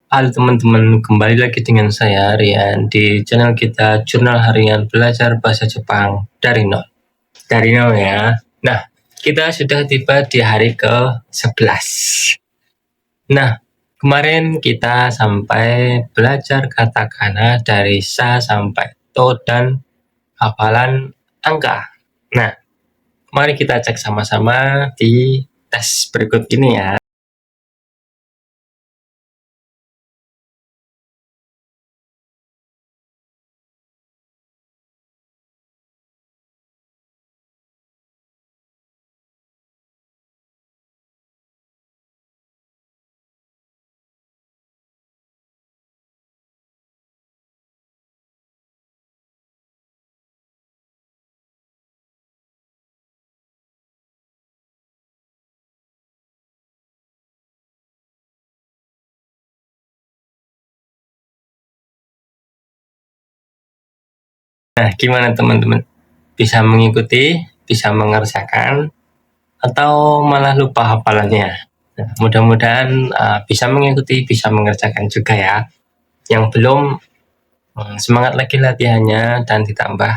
Halo teman-teman, kembali lagi dengan saya Rian di channel kita Jurnal Harian Belajar Bahasa Jepang dari nol. Dari nol ya. Nah, kita sudah tiba di hari ke-11. Nah, kemarin kita sampai belajar katakana dari sa sampai to dan hafalan angka. Nah, mari kita cek sama-sama di tes berikut ini ya. Nah, gimana teman-teman? Bisa mengikuti, bisa mengerjakan, atau malah lupa hafalannya? Nah, mudah-mudahan bisa mengikuti, bisa mengerjakan juga ya. Yang belum, semangat lagi latihannya dan ditambah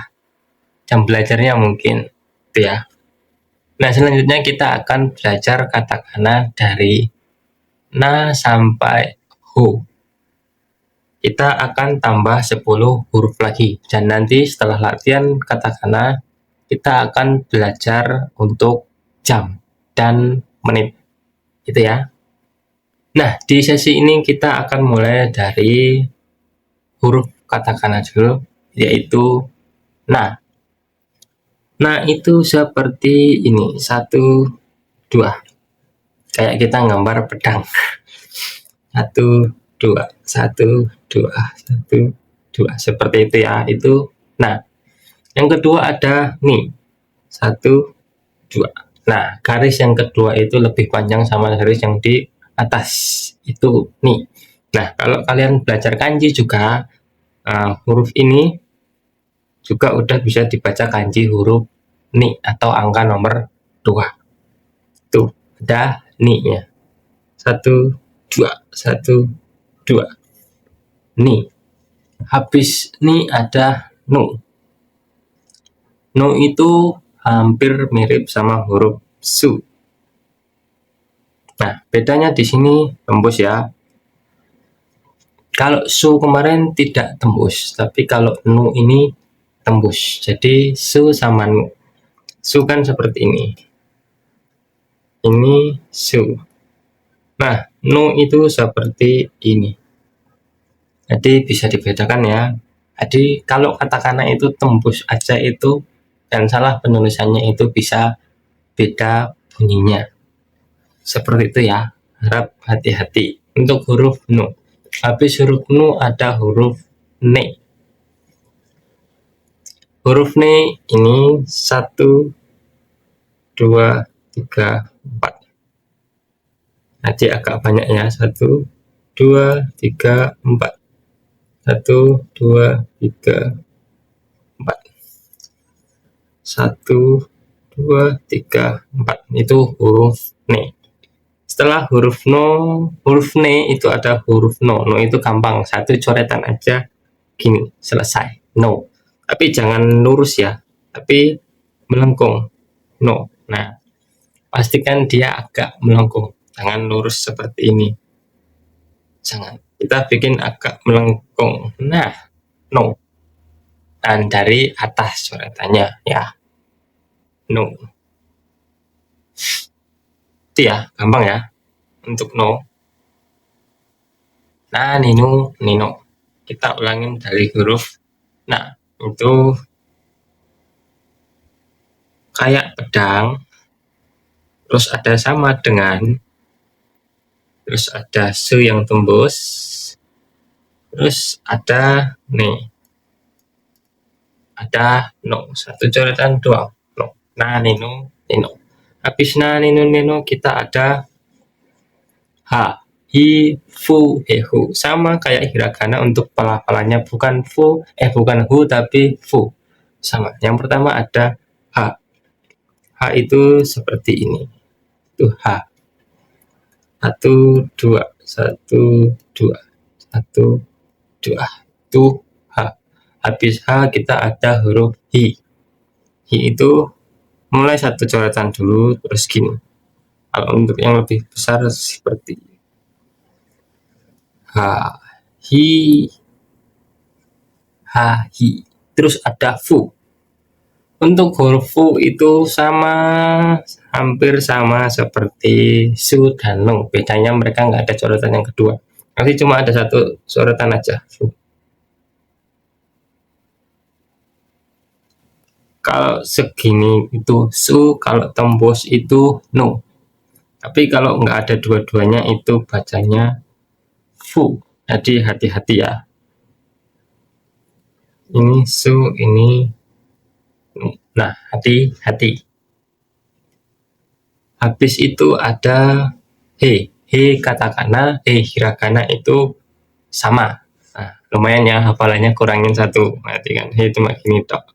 jam belajarnya mungkin, itu ya. Nah, selanjutnya kita akan belajar katakana dari na sampai hu. Kita akan tambah 10 huruf lagi. Dan nanti setelah latihan katakana, kita akan belajar untuk jam dan menit. Gitu ya. Nah, di sesi ini kita akan mulai dari huruf katakana dulu, yaitu na. Nah, itu seperti ini, 1, 2. Kayak kita gambar pedang. 1, 2, 1, 2, 1, 2. Seperti itu ya, itu nah. Yang kedua ada ni, 1, 2. Nah, garis yang kedua itu lebih panjang sama garis yang di atas, itu ni. Nah, kalau kalian belajar kanji juga, huruf ini juga udah bisa dibaca kanji huruf ni atau angka nomor 2. Tuh, ada ni-nya. 1, 2, 1, 2. Ni. Habis ni ada nu. Nu itu hampir mirip sama huruf su. Nah, bedanya di sini tembus ya. Kalau su kemarin tidak tembus, tapi kalau nu ini tembus. Jadi su sama nu. Su kan seperti ini. Ini su. Nah, nu itu seperti ini. Jadi bisa dibedakan ya. Jadi kalau katakana itu tembus aja itu dan salah penulisannya itu bisa beda bunyinya. Seperti itu ya. Harap hati-hati. Untuk huruf nu. Habis huruf nu ada huruf ne. Huruf ne ini 1, 2, 3, 4. Nanti agak banyak ya. 1, 2, 3, 4. 1, 2, 3, 4. 1, 2, 3, 4. Itu huruf ne. Setelah huruf no, huruf ne itu ada huruf no. No itu gampang, satu coretan aja gini, selesai. No. Tapi jangan lurus ya, tapi melengkung. No. Nah, pastikan dia agak melengkung, jangan lurus seperti ini. Jangan. Kita bikin agak melengkung. Nah, no. Dan dari atas coretannya ya. No. Itu ya, gampang ya untuk no. Nah, nino, nino. Kita ulangin dari huruf. Nah, itu kayak pedang. Terus ada sama dengan. Terus ada su yang tembus. Terus ada nih. Ada no. Satu coretan dua. No. Nah, nino, nino. Habis na, nino, nino kita ada ha. Hi, fu, hehu. Sama kayak hiragana untuk pelafalannya. Bukan fu, bukan hu, tapi fu. Sama. Yang pertama ada ha. Ha itu seperti ini. Itu ha. 1, 2, 1, 2. 1, 2. Itu H. Habis H kita ada huruf Hi. Hi itu mulai satu coretan dulu, terus gini. Kalau untuk yang lebih besar seperti H, Hi, H, Hi. Terus ada Fu. Untuk huruf Fu itu hampir sama seperti Su dan Nung. Bedanya mereka nggak ada coretan yang kedua. Nanti cuma ada satu coretan aja, Fu. Kalau segini itu Su, kalau tembus itu Nung. Tapi kalau nggak ada dua-duanya itu bacanya Fu. Jadi hati-hati ya. Ini Su, ini Nung. Nah, hati-hati. Habis itu ada He. He katakana, He hiragana itu sama. Nah, lumayan ya hafalannya, kurangin satu. Berarti kan He cuma gini tok.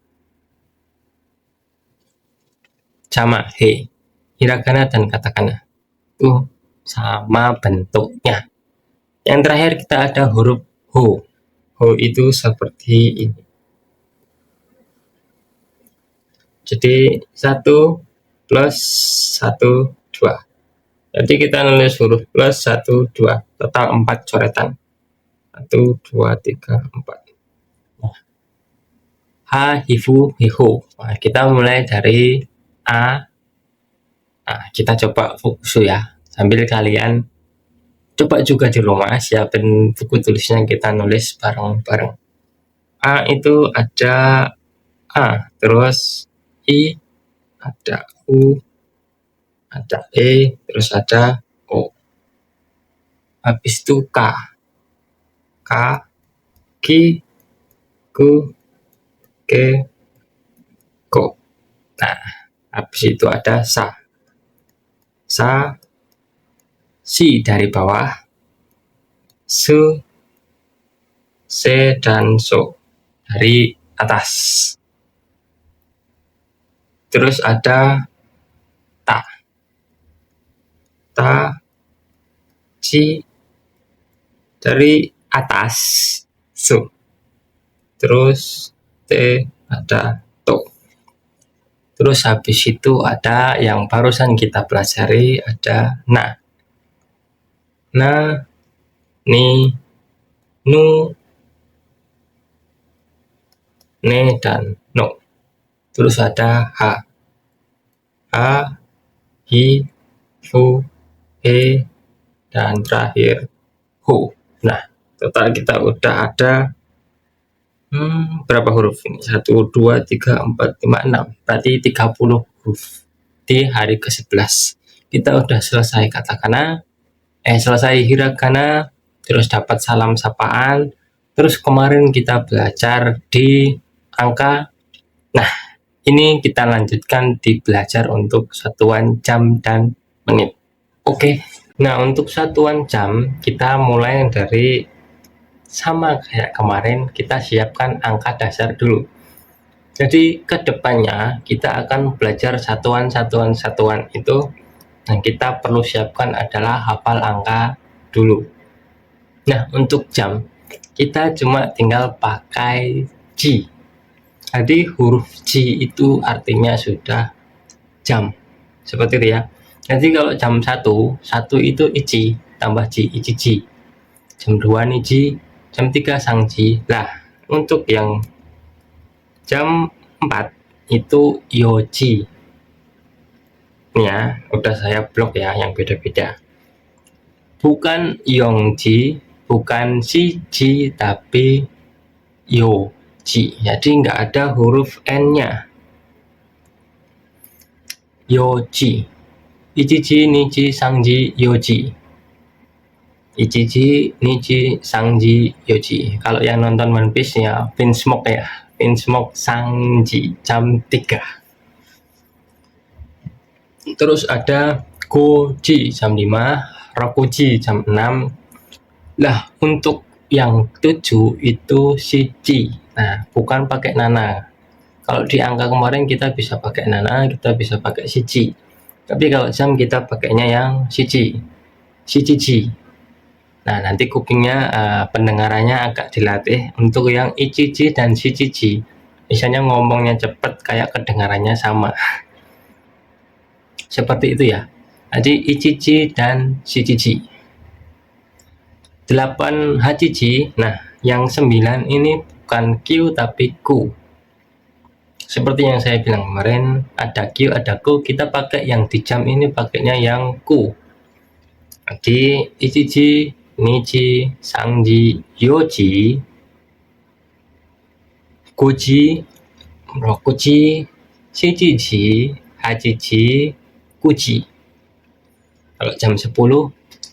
Sama He. Hiragana dan katakana itu sama bentuknya. Yang terakhir kita ada huruf Ho. Ho itu seperti ini. Jadi 1 plus 1, 2. Jadi kita nulis huruf plus 1, 2. Total 4 coretan. 1, 2, 3, 4. Ha, hifu, hiho. Nah, kita mulai dari A. Nah, kita coba fokus ya. Sambil kalian coba juga di rumah, siapin buku tulisnya, kita nulis bareng-bareng. A itu ada A, terus I, ada U, ada E, terus ada O. Habis itu K, Ki, Ku, Ke, Ko. Nah, habis itu ada Sa, Si dari bawah, Su, Se, dan So dari atas. Terus ada Ta, Ci dari atas, So. Terus T, ada To. Terus habis itu ada yang barusan kita pelajari, ada Na, Ni, Nu, Ne, dan No. Terus ada H, Hi, Fu, He, dan terakhir Hu. Nah, total kita udah ada berapa huruf ini? 1, 2, 3, 4, 5, 6. Berarti 30 huruf di hari ke-11. Kita udah selesai katakana, selesai hiragana, terus dapat salam sapaan. Terus kemarin kita belajar di angka. Nah, ini kita lanjutkan di belajar untuk satuan jam dan menit. Oke. Nah, untuk satuan jam kita mulai dari sama kayak kemarin, kita siapkan angka dasar dulu. Jadi kedepannya kita akan belajar satuan itu, yang kita perlu siapkan adalah hafal angka dulu. Nah, untuk jam kita cuma tinggal pakai J. Jadi huruf J itu artinya sudah jam, seperti itu ya. Jadi kalau jam 1 itu Ichi tambah J, Ichi. Jam 2 Niji, jam 3 Sangji. Lah, untuk yang jam 4 itu Yoji. Ini ya, udah saya blok ya yang beda-beda. Bukan Yongji, bukan Shiji, tapi Yoji. Jadi nggak ada huruf N-nya. Yoji. Ichiji, Niji, Sangji, Yoji. Ichiji, Niji, Sangji, Yoji. Kalau yang nonton One Piece ya Vinsmoke ya. Vinsmoke Sangji jam 3. Terus ada Goji jam 5, Rokuji jam 6. Lah, untuk yang 7 itu Shichi. Nah, bukan pakai nana. Kalau di angka kemarin kita bisa pakai nana, kita bisa pakai Shichi. Tapi kalau jam kita pakainya yang Shichi. Shichichi. Nah, nanti kupingnya pendengarannya agak dilatih untuk yang ichichi dan shichichi. Misalnya ngomongnya cepet kayak kedengarannya sama. Seperti itu ya. Jadi ichichi dan shichichi. 8 hachichi. Nah, yang 9 ini bukan Q tapi Ku. Seperti yang saya bilang kemarin, ada Q, ada Ku. Kita pakai yang di jam ini pakainya yang Ku. Jadi ichichi, nichi, sangji, yoji, goji, rokuji, shichichi, hachichi, kuji. Kalau jam 10,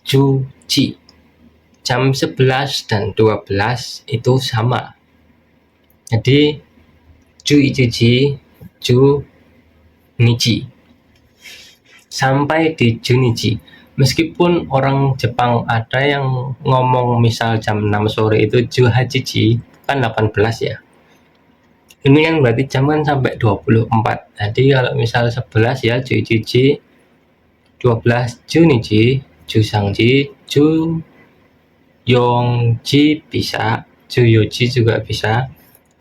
juji. Jam 11 dan 12 itu sama. Jadi ju ichichi, ju nichi. Sampai di junichi. Meskipun orang Jepang ada yang ngomong misal jam 6 sore itu ju hachichi, kan 18 ya. Ini kan berarti jam kan sampai 24. Jadi kalau misal 11 ya ju ichichi, 12 junichi, ju sangji, ju yongji bisa, ju yoji juga bisa,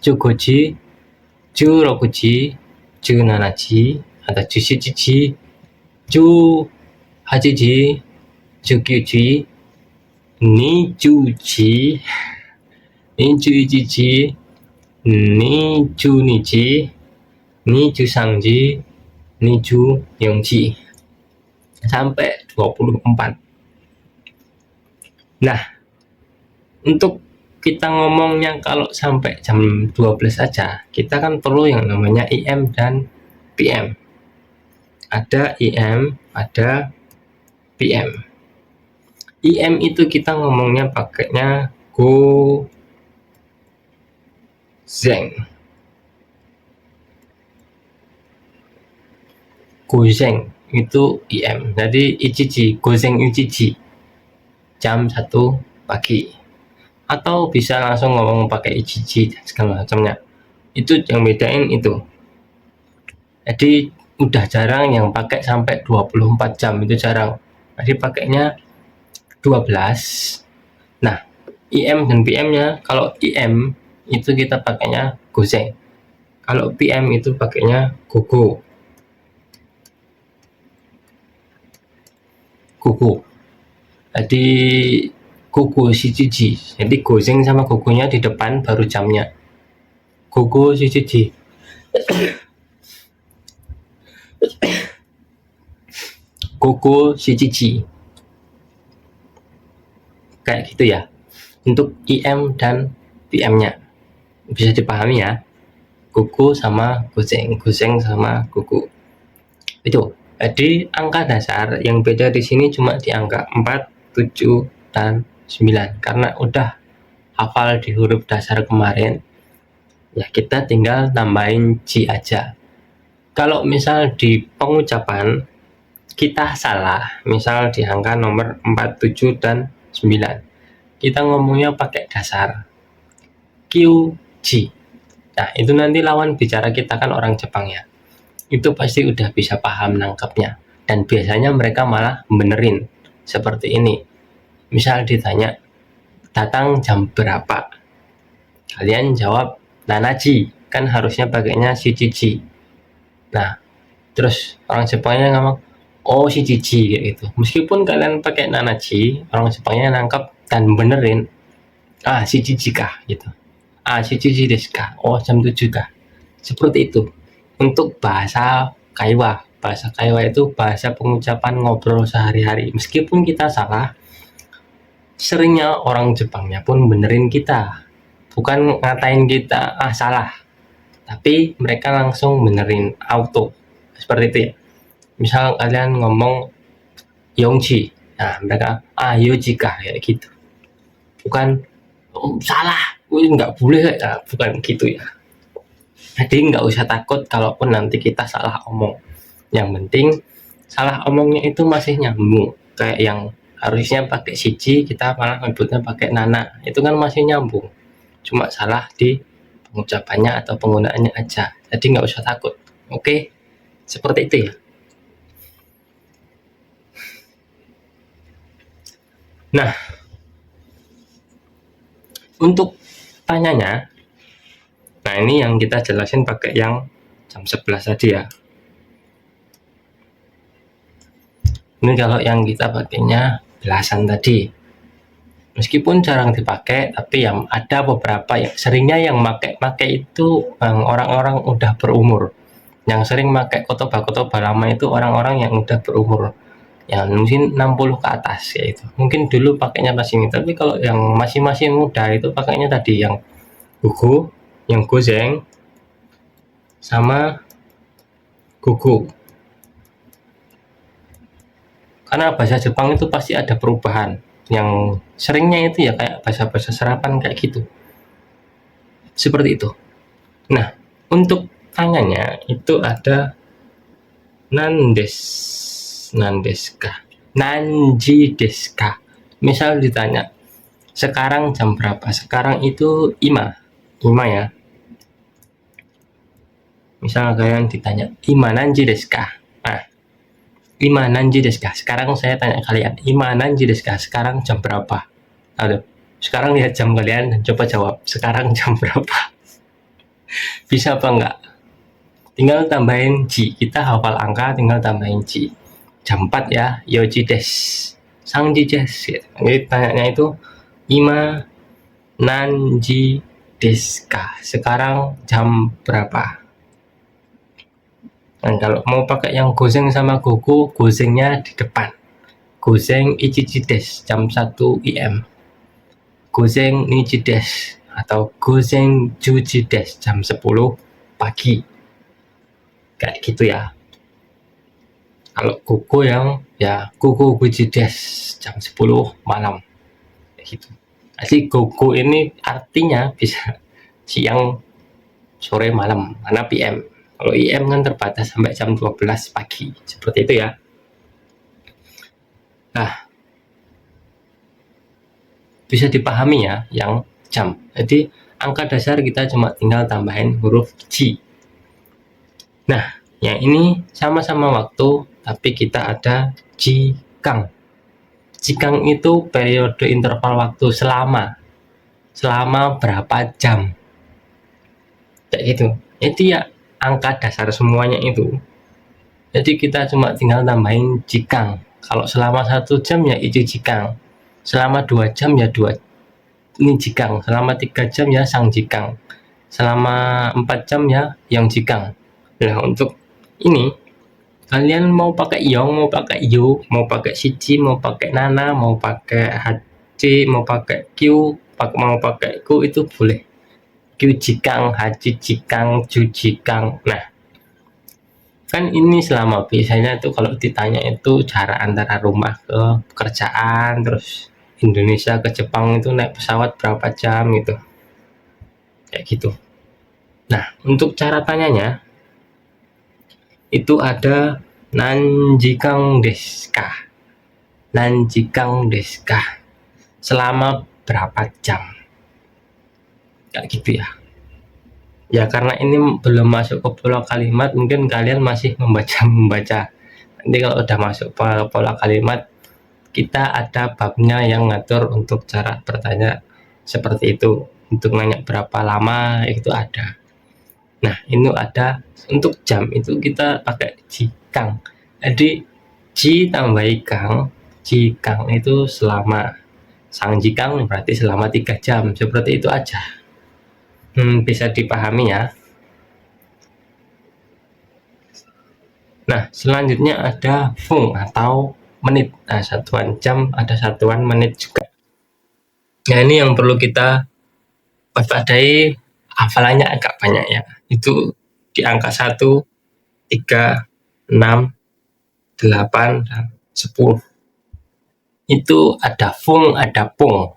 ju goji, ju rokuji, ju nanaji, atau ju shichichi, ju hachichi, ju kyuji, ni juji, ni ju ichichi, ni ju nichi, ni ju sangji, ni ju yongji. Sampai 24. Nah, untuk kita ngomongnya kalau sampai jam 12 aja, kita kan perlu yang namanya IM dan PM. Ada IM, ada PM. IM itu kita ngomongnya pakainya go zeng. Gozeng itu IM. Jadi ichichi, gozeng ichichi. Jam 1 pagi. Atau bisa langsung ngomong pakai ichichi dan segala macamnya. Itu yang bedain itu. Jadi udah jarang yang pakai sampai 24 jam, itu jarang. Jadi pakainya 12. Nah, IM dan PM-nya, kalau IM itu kita pakainya gozeng. Kalau PM itu pakainya gogo. Gogo. Jadi gogo shichichi. Jadi gozeng sama gogonya di depan baru jamnya. Gogo shichichi. Gogo shichichi. Kayak gitu ya. Untuk IM dan PM-nya. Bisa dipahami ya. Gogo sama gozeng, gozeng sama gogo. Itu. Jadi angka dasar yang beda di sini cuma di angka 4, 7, dan 9. Karena udah hafal di huruf dasar kemarin, ya kita tinggal nambahin J aja. Kalau misal di pengucapan kita salah, misal di angka nomor 4, 7, dan 9, kita ngomongnya pakai dasar QG. Nah, itu nanti lawan bicara kita kan orang Jepang ya. Itu pasti udah bisa paham nangkepnya. Dan biasanya mereka malah benerin seperti ini. Misal ditanya, datang jam berapa? Kalian jawab nanaji, kan harusnya pakainya shichichi. Nah, terus orang Jepangnya ngomong, oh shichichi, kayak gitu. Meskipun kalian pakai nanaji, orang Jepangnya nangkep dan benerin, ah shichichi kah, gitu. Ah shichichi desu ka, oh jam 7 kah. Seperti itu. Untuk bahasa kaiwa. Bahasa kaiwa itu bahasa pengucapan ngobrol sehari-hari. Meskipun kita salah, seringnya orang Jepangnya pun benerin kita. Bukan ngatain kita, ah salah. Tapi mereka langsung benerin auto. Seperti itu ya. Misal kalian ngomong yongji. Nah, mereka, ah yoji kah, kayak gitu. Bukan, oh, salah, nggak boleh, ya. Bukan gitu ya. Jadi nggak usah takut kalaupun nanti kita salah omong. Yang penting salah omongnya itu masih nyambung. Kayak yang harusnya pakai siji, kita malah nyebutnya pakai nana. Itu kan masih nyambung. Cuma salah di pengucapannya atau penggunaannya aja. Jadi nggak usah takut. Oke, seperti itu ya. Nah, Untuk tanyanya, nah ini yang kita jelasin pakai yang jam 11 tadi ya. Ini kalau yang kita pakainya belasan tadi. Meskipun jarang dipakai, tapi yang ada beberapa yang seringnya yang pakai itu orang-orang udah berumur. Yang sering pakai kotoba lama itu orang-orang yang udah berumur, yang mungkin 60 ke atas ya itu. Mungkin dulu pakainya pas ini, tapi kalau yang masih muda itu pakainya tadi yang gugu, yang gozeng, sama gugu. Karena bahasa Jepang itu pasti ada perubahan. Yang seringnya itu ya kayak bahasa-bahasa serapan kayak gitu. Seperti itu. Nah, untuk tanyanya itu ada nandeska, nanji deska. Misal ditanya, sekarang jam berapa? Sekarang itu ima ya. Misal kalian ditanya, ima nanji deska. Nah, ima nanji deska. Sekarang saya tanya kalian, ima nanji deska. Sekarang jam berapa? Aduh, sekarang lihat jam kalian dan coba jawab, sekarang jam berapa? Bisa apa enggak? Tinggal tambahin ji, kita hafal angka tinggal tambahin ji. Jam 4 ya, yoji des, sangji des. Jadi tanyanya itu ima nanji deska, sekarang jam berapa? Dan kalau mau pakai yang gozeng sama gogo, gozengnya di depan. Gozeng ichichi des, jam 1 IM. Gozeng nichi des, atau gozeng juji des, jam 10 pagi. Kayak gitu ya. Kalau kuku yang ya kuku guji des, jam 10 malam. Kayak gitu. Jadi kuku ini artinya bisa siang, sore, malam, karena PM. Kalau IM kan terbatas sampai jam 12 pagi. Seperti itu ya. Nah, bisa dipahami ya yang jam. Jadi angka dasar kita cuma tinggal tambahin huruf J. Nah, yang ini sama-sama waktu, tapi kita ada jikang. Jikang itu periode interval waktu selama berapa jam. Kayak gitu. Itu ya angka dasar semuanya itu. Jadi kita cuma tinggal tambahin jikang. Kalau selama 1 jam ya itu jikang. Selama 2 jam ya 2 ini jikang. Selama 3 jam ya sang jikang. Selama 4 jam ya yang jikang. Nah, untuk ini kalian mau pakai yong, mau pakai yu, mau pakai shichi, mau pakai nana, mau pakai hachi, mau pakai q, mau pakai ku, itu boleh. Q jikang, hachi jikang, ju jikang. Nah, kan ini selama biasanya itu kalau ditanya itu jarak antara rumah ke pekerjaan, terus Indonesia ke Jepang itu naik pesawat berapa jam gitu. Kayak gitu. Nah, untuk cara tanyanya itu ada nanjikang deska, nanjikang deska, selama berapa jam, kayak gitu ya. Ya karena ini belum masuk ke pola kalimat, mungkin kalian masih membaca. Nanti kalau udah masuk ke pola kalimat, kita ada babnya yang ngatur untuk cara bertanya seperti itu. Untuk nanya berapa lama itu ada. Nah, ini ada untuk jam itu kita pakai jikang. Jadi ji tambah ikang, jikang itu selama, sang jikang berarti selama 3 jam. Seperti itu aja. Bisa dipahami ya. Nah, selanjutnya ada fung atau menit. Nah, satuan jam ada satuan menit juga. Nah, ini yang perlu kita waspadai, hafalannya agak banyak ya. Itu di angka 1, 3, 6, 8, dan 10. Itu ada fung, ada pung.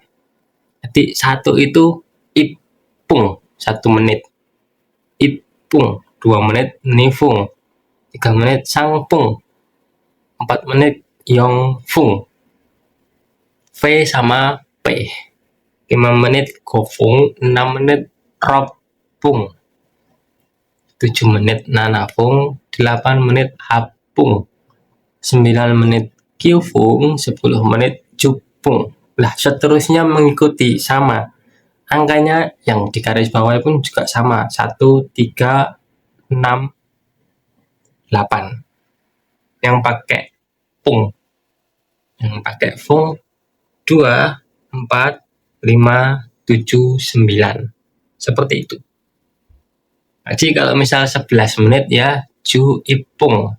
Jadi 1 itu ipung, 1 menit. Ipung, 2 menit nifung. 3 menit sangpung. 4 menit yongfung. V sama P. 5 menit gofung, 6 menit ropung. 7 menit nanafung, 8 menit hapung, 9 menit kiufung, 10 menit jupung. Nah, seterusnya mengikuti sama. angkanya yang di garis bawah pun juga sama, 1, 3, 6, 8. Yang pakai pung. Yang pakai fung 2, 4, 5, 7, 9. Seperti itu. Jadi kalau misal 11 menit ya ju ipung.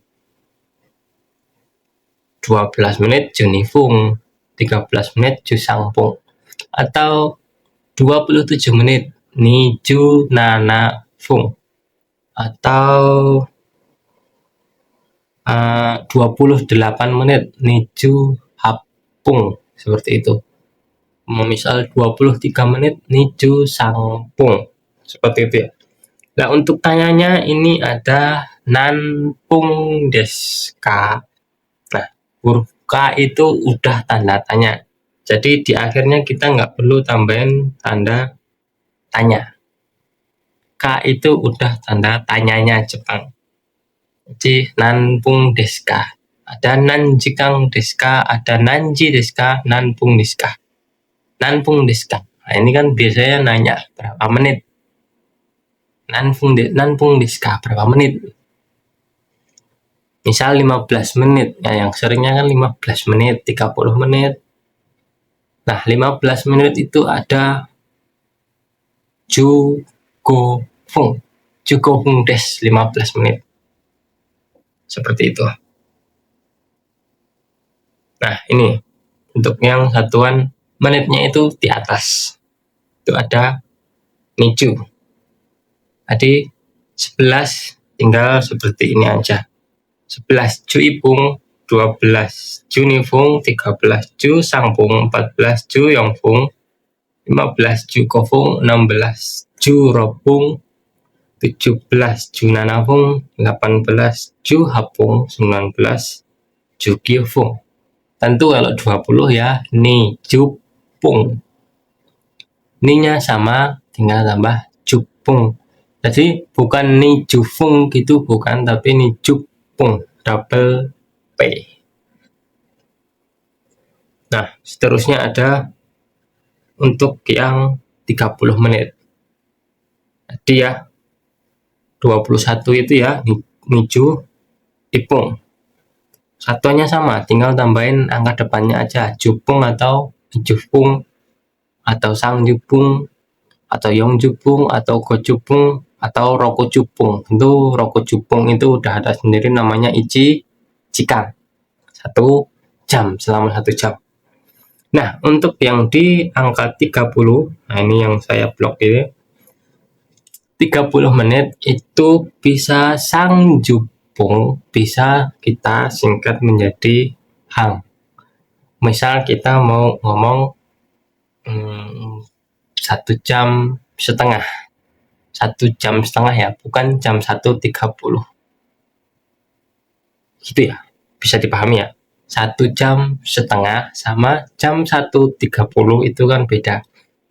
12 menit ju nifung. 13 menit ju sangpung. Atau 27 menit ni ju nana fung. Atau 28 menit ni ju hapung. Seperti itu. Misal 23 menit ni ju sangpung. Seperti itu ya. Nah, untuk tanyanya ini ada nanpung deska. Nah, huruf K itu udah tanda tanya. Jadi di akhirnya kita nggak perlu tambahin tanda tanya. K itu udah tanda tanyanya Jepang. Jadi nanpung deska. Ada nanjikang deska, ada nanji deska, nanpung deska. Nanpung deska. Nah, ini kan biasanya nanya berapa menit. Nanpung deska, berapa menit? Misal 15 menit. Nah, yang seringnya kan 15 menit, 30 menit. Nah, 15 menit itu ada jugofung. Jugofung des 15 menit. Seperti itu. Nah, ini untuk yang satuan menitnya itu di atas. Itu ada niju. Jadi 11 tinggal seperti ini aja. 11 ju ipung, 12 ju nifung, 13 ju sangpung, 14 ju yongfung, 15 ju kofung, 16 ju ropung, 17 ju nanafung, 18 ju hapung, 19 ju kiofung. Tentu kalau 20 ya ni jupung. Ni-nya sama, tinggal tambah jupung. Jadi bukan ni jufung gitu, bukan, tapi ni jupung, double P. Nah, seterusnya ada untuk yang 30 menit. Jadi ya 21 itu ya niju ipung. Satuannya sama, tinggal tambahin angka depannya aja, jupung atau jupung atau sang jupung atau yong jupung atau ko jupung atau roko jupung. Tentu roko jupung itu udah ada sendiri namanya ichi jikang. 1 jam, selama 1 jam. Nah, untuk yang di angka 30, nah ini yang saya blok ini, 30 menit itu bisa sang jupung, bisa kita singkat menjadi hang. Misal kita mau ngomong 1 jam setengah. 1 jam setengah ya, bukan jam 1.30. Gitu ya, bisa dipahami ya. 1 jam setengah sama jam 1.30 itu kan beda.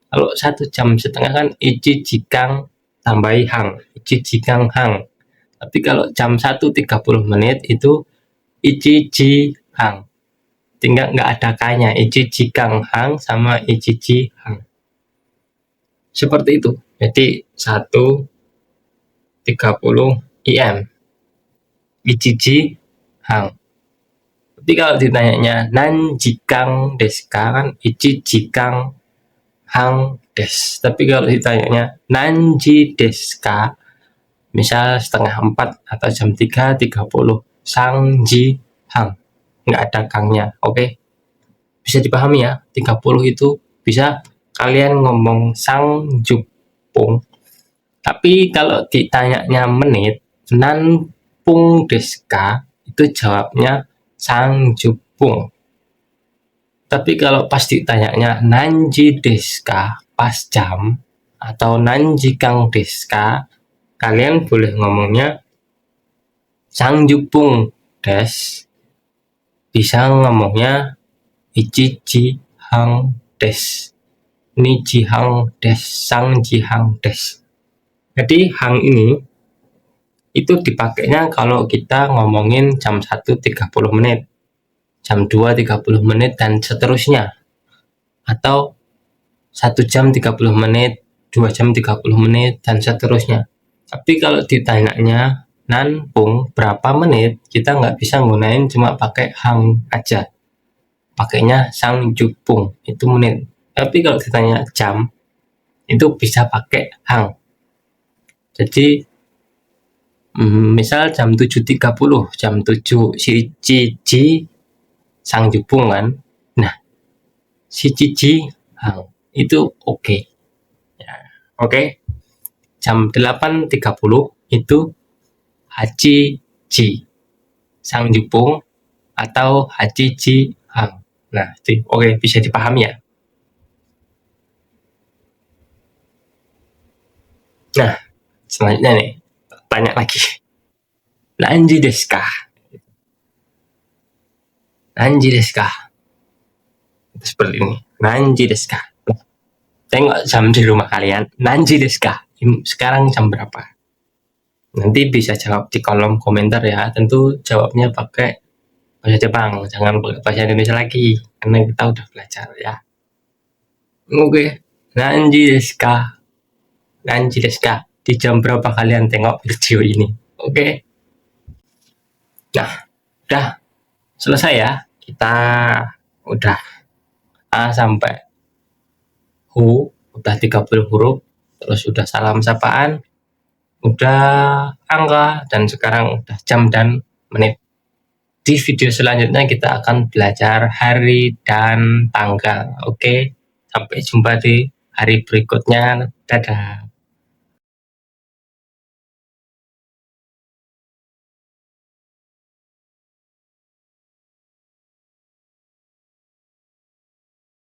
Kalau 1 jam setengah kan ichi jikang tambahi hang, ichi jikang hang. Tapi kalau jam 1.30 menit itu ichi ji hang. Tinggal nggak ada k-nya, ichi jikang hang sama ichi ji hang. Seperti itu. Jadi 1.30 IM. Ichi ji hang. Tapi kalau ditanyanya nanjikang deska kan ichi jikang hang des. Tapi kalau ditanyanya nanji deska, misal setengah 4 atau jam 3.30, sangji hang, nggak ada kangnya. Oke, bisa dipahami ya. 30 itu bisa kalian ngomong sang jupung. Tapi kalau ditanyanya menit, nanpung deska, itu jawabnya sang jupung. Tapi kalau pas ditanyanya nanji deska pas jam atau nanji kang deska, kalian boleh ngomongnya sang jupung des. Bisa ngomongnya ichi ji hang des, ni ji hang des, sang ji hang des. Jadi hang ini itu dipakainya kalau kita ngomongin jam 1.30 menit, jam 2.30 menit dan seterusnya. Atau 1 jam 30 menit, 2 jam 30 menit, dan seterusnya. Tapi kalau ditanyanya Nanpung berapa menit, kita nggak bisa gunain cuma pakai hang aja. Pakainya sang jupung, itu menit. Tapi kalau ditanya jam, itu bisa pakai hang. Jadi misal jam 7.30, jam 7 si Cici sang jupung kan. Nah, si Cici hang itu oke. Ya, oke. Jam 8.30 itu Haji Ji sang jupung atau Haji Ji hang. Nah, itu oke, bisa dipahami ya. Nah, selanjutnya nih, tanya lagi. Nanji desu ka? Nanji desu ka? Seperti ini. Nanji desu ka? Tengok jam di rumah kalian. Nanji desu ka? Sekarang jam berapa? Nanti bisa jawab di kolom komentar ya. Tentu jawabnya pakai bahasa Jepang, jangan pakai bahasa Indonesia lagi, karena kita udah belajar ya. Oke, Nanji desu ka? Nanji desu ka? Di jam berapa kalian tengok video ini? Oke. Nah, udah selesai ya. Kita udah A sampai Hu, udah 30 huruf, terus udah salam sapaan, udah angka, dan sekarang udah jam dan menit. Di video selanjutnya kita akan belajar hari dan tanggal. Oke, sampai jumpa di hari berikutnya. Dadah.